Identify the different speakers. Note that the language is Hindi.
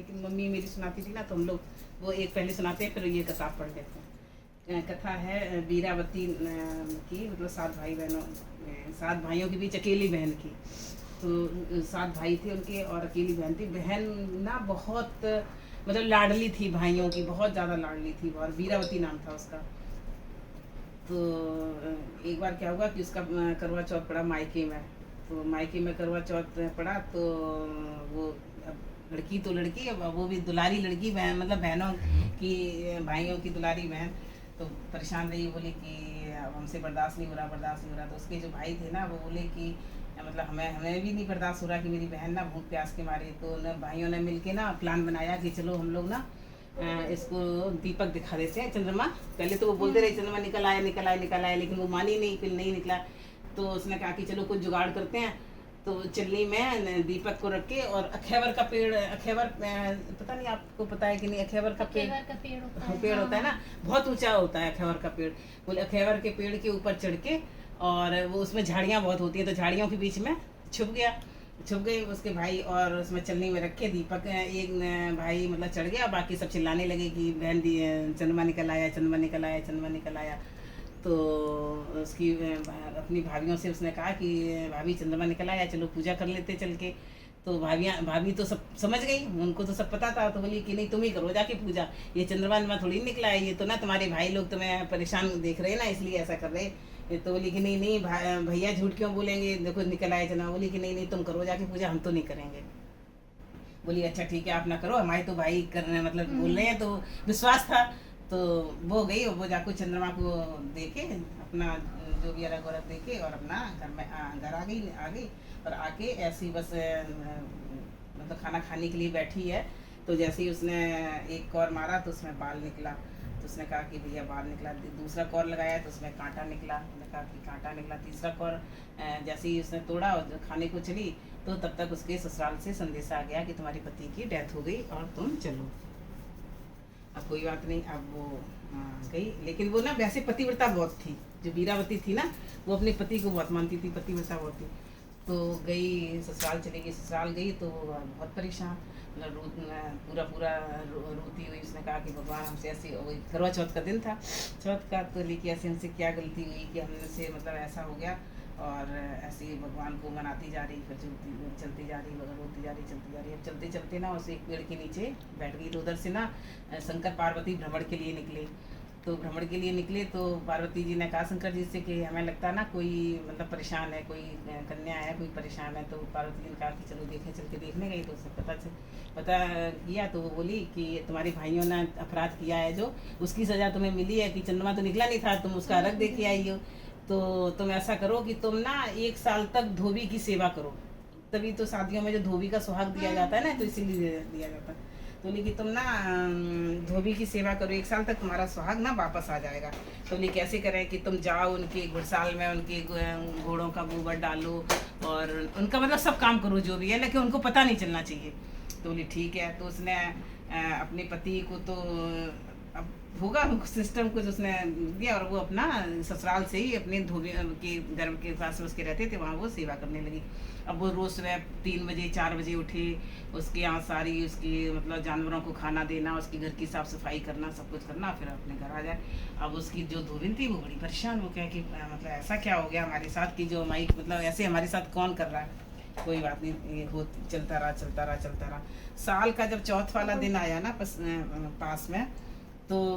Speaker 1: लेकिन मम्मी मेरी सुनाती थी ना, तो हम लोग वो एक पहले सुनाते हैं फिर ये कथा पढ़ लेते हैं। कथा है वीरावती की, मतलब 7 भाई बहनों, 7 भाइयों के बीच अकेली बहन की। तो 7 भाई थे उनके और अकेली बहन थी। बहन ना बहुत मतलब लाडली थी भाइयों की, बहुत ज़्यादा लाडली थी, और वीरावती नाम था उसका। तो एक बार क्या हुआ कि उसका करवा चौथ पड़ा मायके में। तो मायके में करवा चौथ पड़ा, तो वो अब लड़की तो लड़की, अब वो भी दुलारी लड़की, बहन मतलब बहनों की, भाइयों की दुलारी बहन। तो परेशान रही, बोली कि अब हमसे बर्दाश्त नहीं हो रहा, बर्दाश्त नहीं हो रहा। तो उसके जो भाई थे ना, वो बोले कि मतलब हमें हमें भी नहीं बर्दाश्त हो रहा कि मेरी बहन ना भूख प्यास के मारे। तो उन भाइयों ने मिलके ना प्लान बनाया कि चलो हम लोग ना इसको दीपक दिखा देते हैं, चंद्रमा। पहले तो वो बोलते रहे चंद्रमा निकल आया निकल आया निकल आया, लेकिन वो मानी नहीं, फिर नहीं निकला। तो उसने कहा कि चलो कुछ जुगाड़ करते हैं। तो चलनी में दीपक को रख के, और अखेवर का पेड़, अखेवर पता नहीं आपको पता है कि नहीं, अखेवर का पेड़ होता है ना, बहुत ऊंचा होता है अखेवर का पेड़। बोले अखेवर के पेड़ के ऊपर चढ़ के, और वो उसमें झाड़ियाँ बहुत होती हैं, तो झाड़ियों के बीच में छुप गए उसके भाई, और उसमें चलनी में रखे दीपक। एक भाई मतलब चढ़ गया, बाकी सब चिल्लाने लगे कि बहन दी चंद्रमा निकल आया, चंद्रमा निकल आया, चंद्रमा निकल आया। तो उसकी अपनी भाभियों से उसने कहा कि भाभी चंद्रमा निकल आया, चलो पूजा कर लेते चल के। तो भाभी तो सब समझ गई, उनको तो सब पता था। तो बोली कि नहीं तुम ही करो जाके पूजा, ये चंद्रमा थोड़ी निकला है, ये तो ना तुम्हारे भाई लोग तुम्हें परेशान देख रहे हैं ना, इसलिए ऐसा कर रहे। तो बोली कि नहीं नहीं भैया झूठ क्यों बोलेंगे, देखो निकल आए चंद्रमा। बोली कि नहीं नहीं तुम करो जाके पूजा, हम तो नहीं करेंगे। बोली अच्छा ठीक है आप ना करो, हमारे तो भाई करने मतलब बोल रहे हैं, तो विश्वास था। तो वो गई, वो जाकर चंद्रमा को देखे, अपना जो भी अलग वरग देखे, और अपना घर में घर आ गई। और आके ऐसी बस मतलब खाना खाने के लिए बैठी है। तो जैसे ही उसने एक कौर मारा तो उसमें बाल निकला। तो उसने कहा कि भैया बाल निकला। दूसरा कौर लगाया तो उसमें कांटा निकला। उसने कहा कि कांटा निकला। तीसरा कौर जैसे ही उसने तोड़ा और खाने को चली, तो तब तक उसके ससुराल से संदेश आ गया कि तुम्हारी पति की डेथ हो गई और तुम चलो। अब कोई बात नहीं, अब वो गई। लेकिन वो ना वैसे पतिव्रता बहुत थी, जो वीरावती थी ना, वो अपने पति को बहुत मानती थी, पतिव्रता बहुत थी। तो गई ससुराल, चली गई ससुराल। गई तो बहुत परेशान, मतलब पूरा रोती हुई। उसने कहा कि भगवान हमसे ऐसी, करवा चौथ का दिन था, चौथ का, तो लेकिन ऐसे हमसे क्या गलती हुई कि हमने से मतलब ऐसा हो गया। और ऐसे ही भगवान को मनाती जा रही, फिर चलती जा रही, रोती जा रही, चलती जा रही। अब चलते चलते ना उसे एक पेड़ के नीचे बैठ गई। तो उधर से ना शंकर पार्वती भ्रमण के लिए निकले। तो भ्रमण के लिए निकले तो पार्वती जी ने कहा शंकर जी से कि हमें लगता है ना कोई मतलब परेशान है, कोई कन्या है, कोई परेशान है। तो पार्वती जी ने कहा कि चलो देखें, चल के देखने गई। तो उसे पता किया। तो वो बोली कि तुम्हारे भाइयों ने अपराध किया है, जो उसकी सज़ा तुम्हें मिली है कि चंद्रमा तो निकला नहीं था, तुम उसका अर्घ दे के आई हो। तो तुम ऐसा करो कि तुम ना 1 साल तक धोबी की सेवा करो। तभी तो शादियों में जो धोबी का सुहाग दिया जाता है ना, तो इसीलिए दिया जाता है। तो बोली कि तुम ना धोबी की सेवा करो, 1 साल तक तुम्हारा सुहाग ना वापस आ जाएगा। तो बोली कैसे करें कि तुम जाओ उनके घुड़साल में, उनके घोड़ों का गोबर डालो, और उनका मतलब सब काम करो जो भी है, लेकिन उनको पता नहीं चलना चाहिए। तो बोली ठीक है। तो उसने अपने पति को तो अब होगा सिस्टम कुछ उसने दिया, और वो अपना ससुराल से ही अपने धोबी के घर के पास उसके रहते थे, वहाँ वो सेवा करने लगी। अब वो रोज़ सुबह 3 बजे 4 बजे उठे, उसके यहाँ सारी उसकी मतलब जानवरों को खाना देना, उसकी घर की साफ़ सफाई करना, सब कुछ करना, फिर अपने घर आ जाए। अब उसकी जो धोबिन थी वो बड़ी परेशान, वो कहे कि मतलब ऐसा क्या हो गया हमारे साथ कि जो हमारी मतलब ऐसे हमारे साथ कौन कर रहा है। कोई बात नहीं, ये हो चलता रहा चलता रहा चलता रहा। साल का जब चौथ वाला दिन आया ना पास में, तो